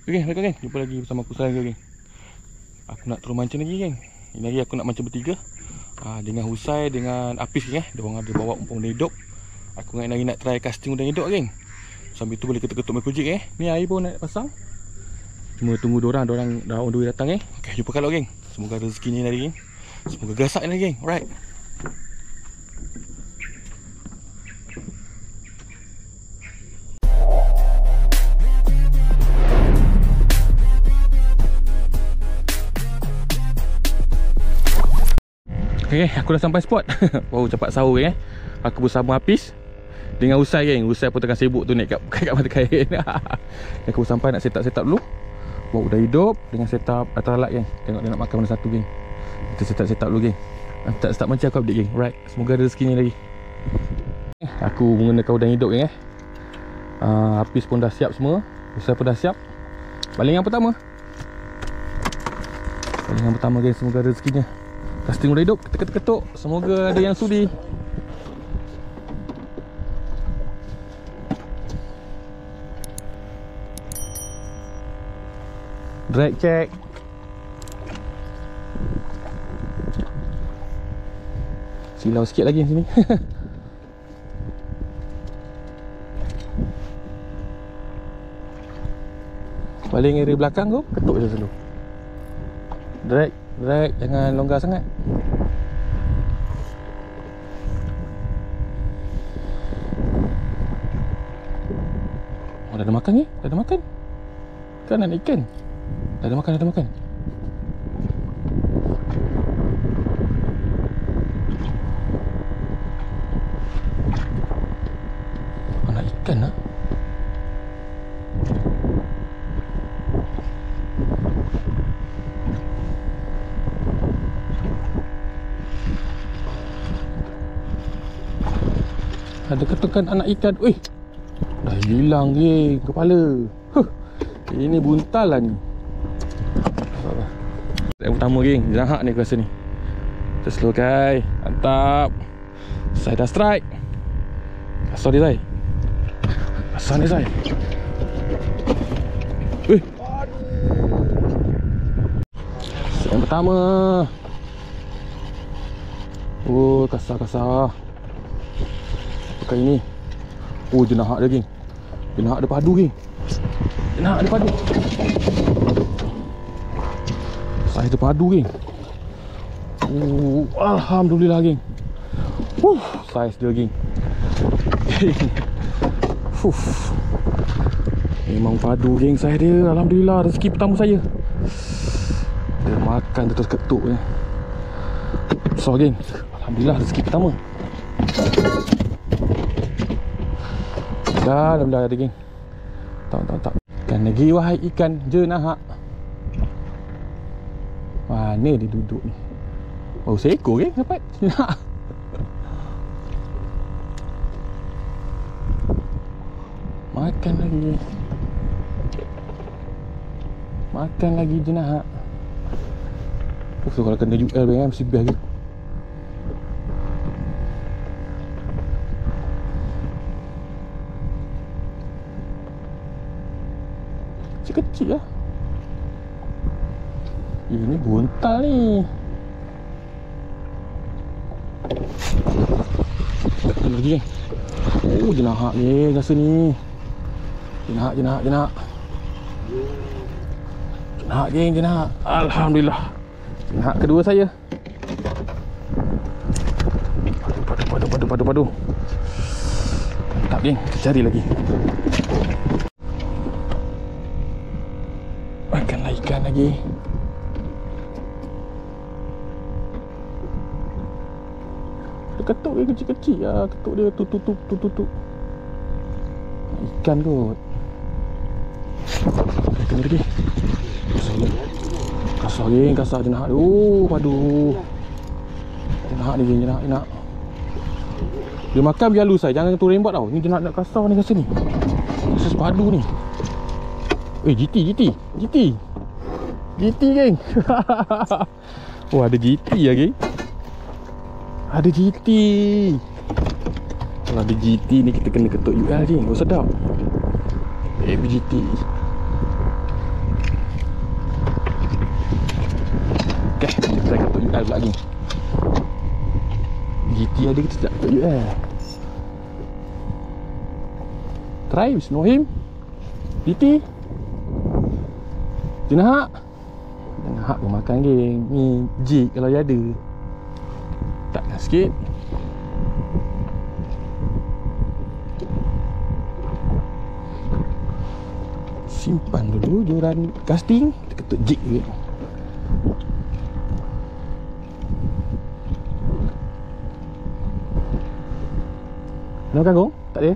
Okay, geng. Jumpa lagi bersama aku sekarang, geng. Aku nak turun mancing lagi, geng. Ini hari aku nak mancing bertiga. Dengan Husai, dengan Apis, geng. Diorang ada bawa umpan udang hidup. Aku lagi nak try casting udang hidup, geng. Sambil tu boleh ketuk-ketuk mikrojig, geng. Ni air pun nak pasang. Cuma tunggu diorang dah on the way datang, geng. Okay, jumpa kalau, geng. Semoga rezekinya hari, geng. Semoga gasak ni, geng. Alright. Okay, aku dah sampai spot. Baru cepat sahur, geng. Aku bersama Apis dengan Usai, geng. Usai pun tengah sibuk tu naik kat mata kain. Aku sampai nak set up dulu. Bawa udang hidup dengan set up atas alat, geng. Tengok dia nak makan mana satu, geng. Kita set up dulu, geng. Start macam aku update, geng. Right. Semoga ada rezekinya lagi. Aku menggunakan udang hidup, geng. Apis pun dah siap semua. Usai pun dah siap. Balingan pertama, geng. Semoga ada rezekinya. Casting udang hidup, kita ketuk-ketuk. Semoga ada yang sudi. Drag check. Silau sikit lagi sini. Baling area belakang tu, ketuk je selalu. Drag, jangan longgar sangat. Oh, dah ada makan ni? Dah ada makan? Kan ada ikan? Dah ada makan. Anak ikan lah. Ada ketukan anak ikan. Weh, dah hilang, geng, kepala. Ini buntal lah ni. Yang pertama, geng. Jahat ni aku rasa ni. Kita slow, guys. Mantap. Saya dah strike. Kasar dia, Zai. Kasar ni, Zai. Weh. Yang pertama. Oh, kasar. Pakai ni. Oh, jenahak dia, geng. Jenahak dia padu, geng. Saiz dia padu, geng. Alhamdulillah, geng. Saiz dia, geng. Memang padu, geng, saiz dia. Alhamdulillah, rezeki pertama saya. Dia makan terus ketuk ni. Besar, geng. Alhamdulillah, rezeki pertama. Dah ada, geng. Tak. Ikan lagi, wahai ikan jenahak. Mana dia duduk ni? Oh, seekor, geng, dapat. Jenahak. Makan lagi jenahak. So kalau kena UL, geng, mesti best, geng. Kecil lah. Ini buntal ni. Lagi, geng. Oh, jenahak ni rasa ni. Jenahak. Jenahak, geng, jenahak. Alhamdulillah. Jenahak kedua saya. Padu. Mantap, geng. Kita cari lagi. Makanlah ikan lagi. Dia ketuk dia kecil-kecil lah. Ketuk dia tutup. Ikan kot. Kena lagi. Kasar jenahak dia. Oh, padu. Jenahak ni, geng. Jenahak. Dia makan biar halus, jangan tu rembat tau. Ni jenahak nak kasar ni rasa ni. Rasa sepadu ni. GT, geng. Oh, ada GT lah, geng. Ada GT. Kalau ada GT ni kita kena ketuk UL, geng. Oh, sedap. GT. Okay, kita try ketuk UL pula ni. GT ada kita tak ketuk UL. Try, bismillahirrahmanirrahim. GT Jenahak. Jenahak pun makan geng. Ni jig kalau dia ada. Takkan sikit. Simpan dulu joran casting. Kita ketuk jig je. Nak makan gong? Tak ada?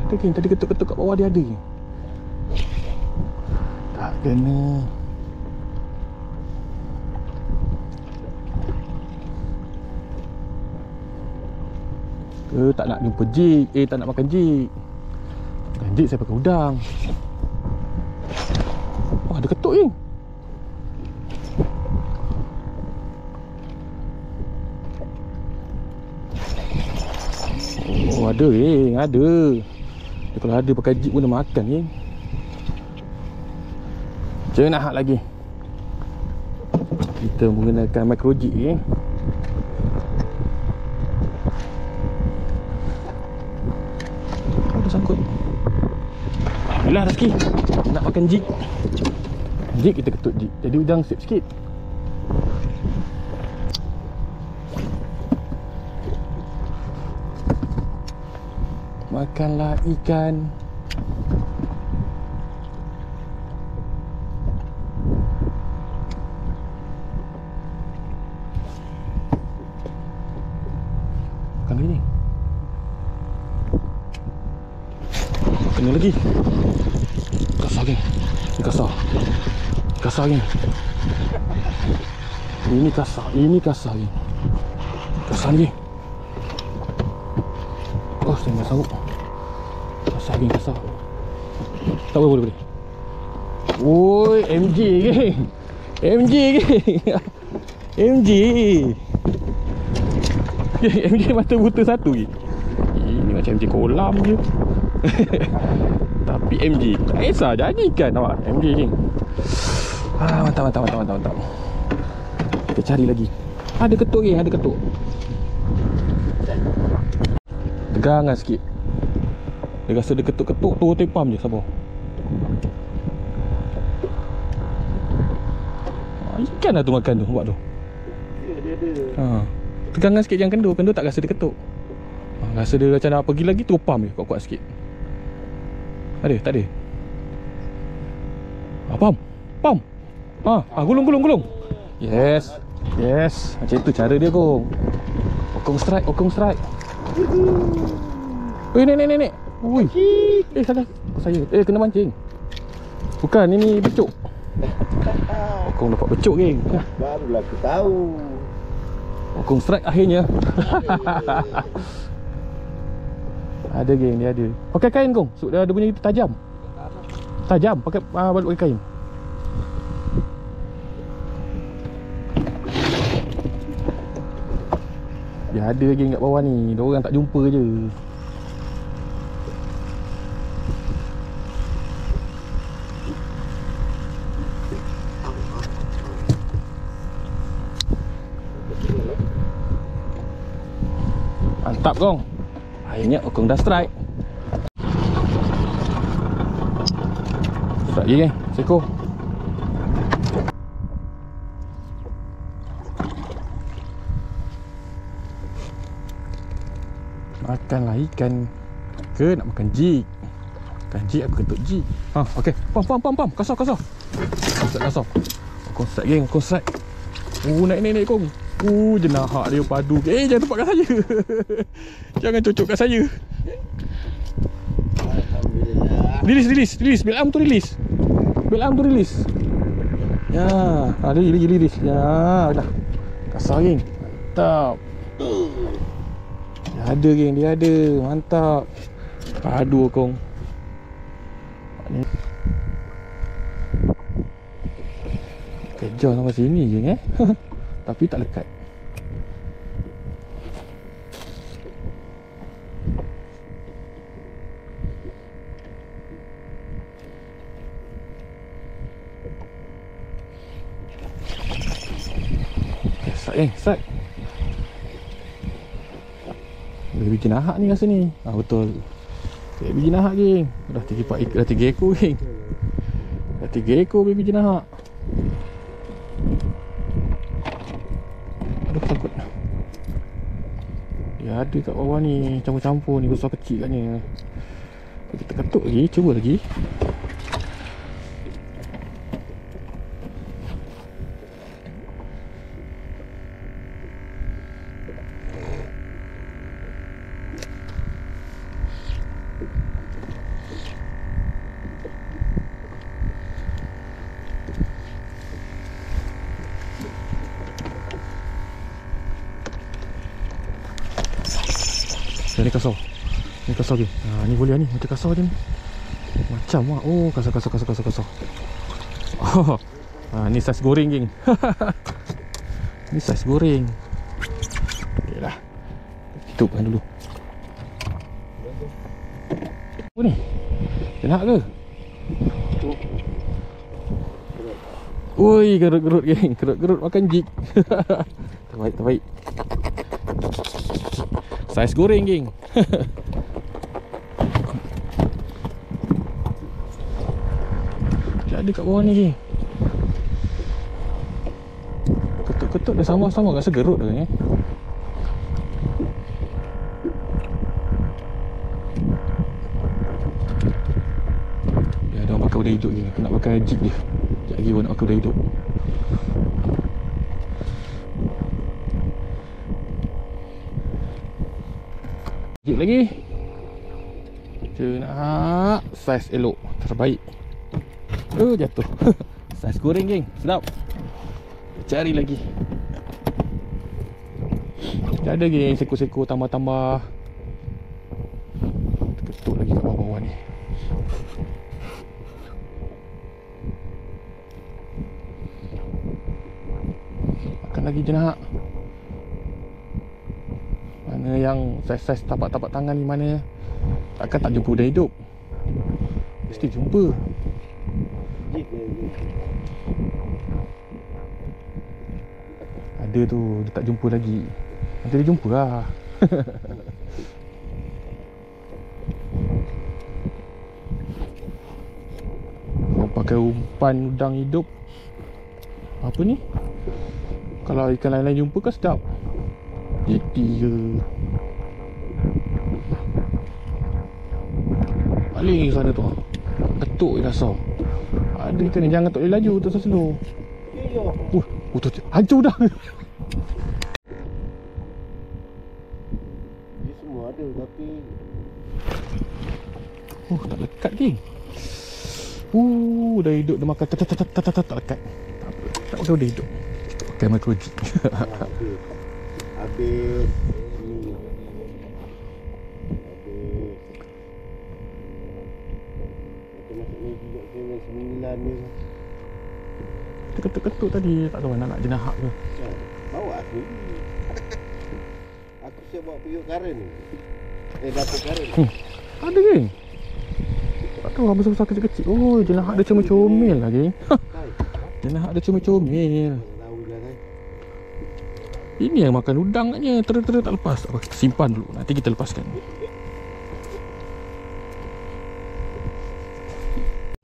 Ada geng, tadi ketuk-ketuk kat bawah dia ada. Tak kena. Tak nak jumpa jig. Tak nak makan jig. Makan jig saya pakai udang. Wah, ada ketuk je. Oh, ada ada. Dia kalau ada pakai jig pun dia makan ni. Jenahak lagi. Kita menggunakan micro jig ni. Ada sangkut. Alhamdulillah rezeki. Nak makan jig. Jig kita ketuk jig. Jadi udang sip sikit. Makanlah ikan. Makan lagi ni. Kena lagi. Kasar geng. Ini kasar. Kasar geng. Ini kasar. Ini kasar geng. Kasar ni. Oh, saya tak sanggup. Kasar geng, kasar. Tak boleh. Oi, MG geng. MG geng. MG. MG mata buta satu geng. Ini macam MG kolam je. Tapi MG tak kisah jadi ikan nampak. MG geng. Mantap. Kita cari lagi. Ada ketuk geng, ada ketuk. Tegangan sikit. Dia rasa dia ketuk-ketuk tu tepam je, sabar. Ikan lah tu makan tu, buat tu. Ya, dia ada. Tegangan sikit jangan kendur. Kendur tak rasa dia ketuk. Rasa dia macam nak pergi lagi, tepam je, kuat-kuat sikit. Ada? Tak ada? Pam. Gulung. Yes. Macam tu cara dia kong. Okong strike. Nek. Ui. Salah. Saya. Kena mancing. Bukan, ini becuk. Okong dapat becuk geng. Barulah aku tahu. Okong strike akhirnya. Ada geng, dia ada. Pakai kain kong. So, dia ada bunyi itu tajam. Pakai pakai kain. Dia ada geng kat bawah ni. Dia orang tak jumpa je. Mantap kong. Akhirnya okong dah strike. Strike je geng. Seko. Makanlah ikan. Ke nak makan jig. Makan jig aku ketuk jig. Okey. Pam. Kasar. Kasar. Okong strike geng, okong strike. Naik kong. Jenahak dia padu. Jangan tempat kat saya. Jangan cocok kat saya. Alhamdulillah. Release. Bel arm tu release. Ya, lagi release. Ya, dah. Kasar geng. Mantap. Dia ada. Mantap. Padu kong. Ni. Kejar sampai sini je tapi tak lekat. strike strike. Biji nahak ni rasa ni. Betul. Biji nahak geng. Dah 3 ekor geng. Dah 3 ekor biji nahak. Aduh takut. Dia ada kat bawah ni, campur-campur ni, besar kecil katnya. Kita ketuk lagi, cuba lagi. Ni kasar. Ni kasar ke? Ni boleh ni. Macam kasar je ni. Macam lah. Oh, kasar. Oh. Ni saiz goreng geng. Ni saiz goreng. Okey lah. Tutupkan dulu. Apa ni? Kena ke? Oi, gerut-gerut geng. Gerut-gerut makan jig. Terbaik. Saiz goreng geng. Dia ada kat bawah ni geng. Ketuk-ketuk dia sama-sama rasa gerut dah Dia ada orang bakar udang hidup geng. Aku nak bakar jig dia. Sekejap lagi aku nak bakar udang hidup. Jig lagi. Nak saiz elok, terbaik. Jatuh. Saiz goreng geng, sedap. Cari lagi. Tak ada geng, seko-seko tambah-tambah. Ketuk lagi kat bawah-bawah ni. Makan lagi je nak. Mana yang saiz-saiz tapak-tapak tangan ni mana? Takkan tak jumpa udang hidup. Mesti jumpa. Ada tu, dia tak jumpa lagi. Nanti dia jumpa lah. Orang pakai umpan udang hidup. Apa ni? Kalau ikan lain-lain jumpa kan sedap. Yeti ke. Paling sana tu. Ketuk je kasar. Ada ikan ni, jangan tak boleh laju tu slow. Tu hancur dah. Dia semua ada tapi tak lekat ke. Dah hidup dia makan. Tak lekat. Tak pakai udah hidup. Pakai micro jig. habis masuk ni juga ke 9 ni. Ketuk-ketuk tadi. Tak tahu nak jenahak ke. Bawa aku. Aku siap bawa periuk karen ni. Dapur karen. Ada geng. Tak tahu besar-besar kecil-kecil. Oh, jenahak dia comel-comel lah geng. Jenahak dia comel-comel. Ini yang makan udang katnya. Tera-tera tak lepas. Kita simpan dulu. Nanti kita lepaskan.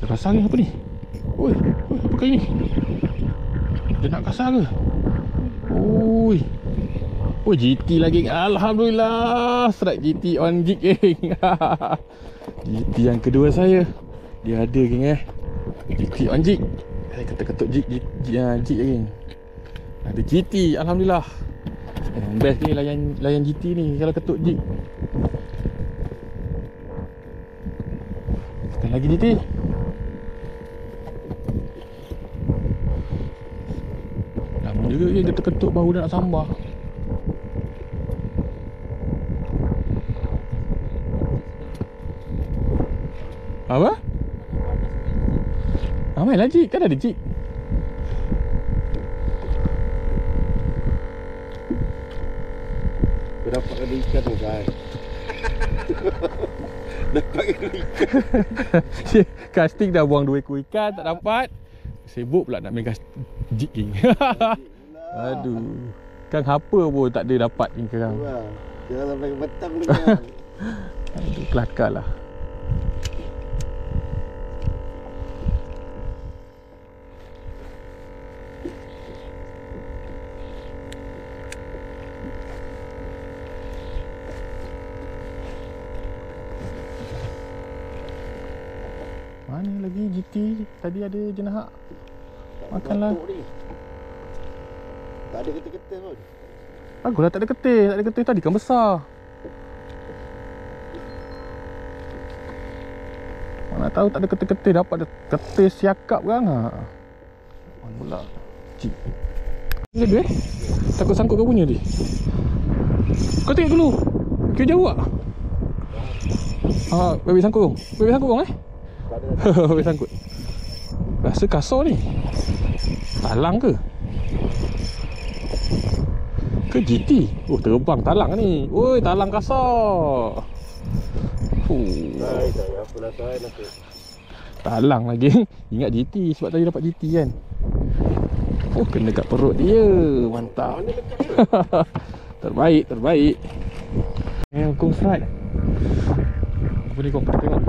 Dia kasar ke apa ni? Oi, apa ni? Dia nak kasar ke? Oi, GT lagi. Alhamdulillah. Strike GT on jig geng. GT yang kedua saya. Dia ada geng GT on jig. Saya ketuk-ketuk jig geng. Ada GT, alhamdulillah. Best ni layan GT ni kalau ketuk jig. Tekan lagi GT. Lama juga dia ketuk baru dah nak sambah. Apa? Main lah jig, kan ada jig. Dapat ada ikan tu guys. Dapat ada ikan. Casting dah buang 2 ekor ikan, tak dapat. Sibuk pula nak main jig geng. Aduh. Kang apa pun tak ada dapat ni sekarang. Jangan sampai ke petang ni kan. Aduh, kelakar lah. Mana lagi GT? Tadi ada jenahak. Makanlah. Tak ada ketil-ketil pun. Baguslah tak ada ketil. Tak ada ketil tadi kan besar. Mana tahu tak ada ketil-ketil. Dapat ada ketil siakap kan. Mana pula cik. Ni ada takut sangkut kau punya dia. Kau tengok dulu. Kau jauh tak? Baby sangkut kau. Baby sangkut kau Baby sangkut. Rasa kasar ni. Talang ke? Ke GT? Oh, terbang talang ni. Oi, talang kasar. Hai, saya apa lah saya nak. Talang lagi. Ingat GT sebab tadi dapat GT kan. Oh, kena kat perut dia. Mantap. Terbaik, terbaik. Kong strike. Apa ni kong? Tengok.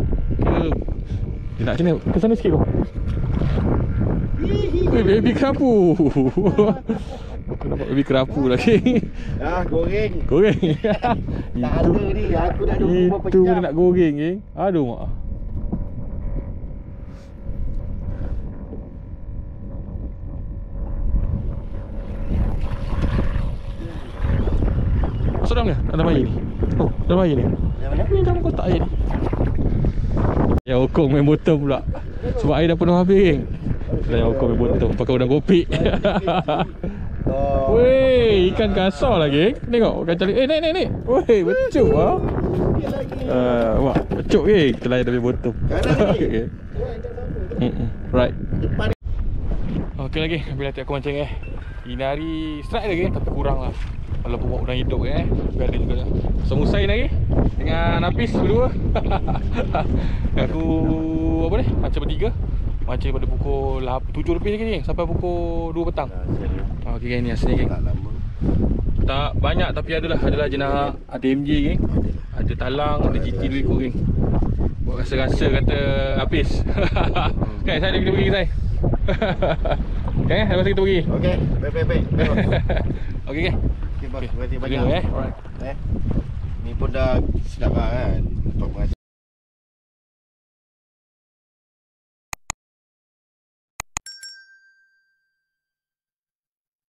Dia nak macam ni. Ke sana sikit kong. Weh, baby kerapu. Aku nampak baby kerapu lagi. Goreng. Goreng. Tak ada ni. Aku dah 24 Itu jam. dia nak goreng ke? Aduh mak. Masuk dalam ke? Dalam air ni. Oh, dalam air ni. Ni dalam kotak air ni. Ya, Okong main botol pula. Sebab air dah penuh habis geng. Dah Okong main botol pakai udang kopi. Weh, ikan kasar lah geng. Tengok ikan cari. Naik. Weh, becuk ah. Wah, becuk geng. Telah ada botol. Okay. Right. Okey lagi, ambil hati aku mancing Ini hari strike lagi tapi kurang lah. Walaupun buat udang hidup biar ada juga. Semusai lagi dengan Nafis berdua. Aku apa ni? Macam bertiga. Mancing pada pukul 7 lebih lagi ni sampai pukul 2 petang. Okey geng, ni asli geng. Tak lama. Tak banyak tapi adalah jenah ada MJ geng. Ada talang, ada GT 2 ekor geng. Buat rasa-rasa kata habis. Kan saya kita pergi saya. Okey, ada masa kita pergi. Okey, baik. Okey geng. Okey, bos. Terima kasih banyak. Alright. Ni pun dah sedap lah kan. Untuk masa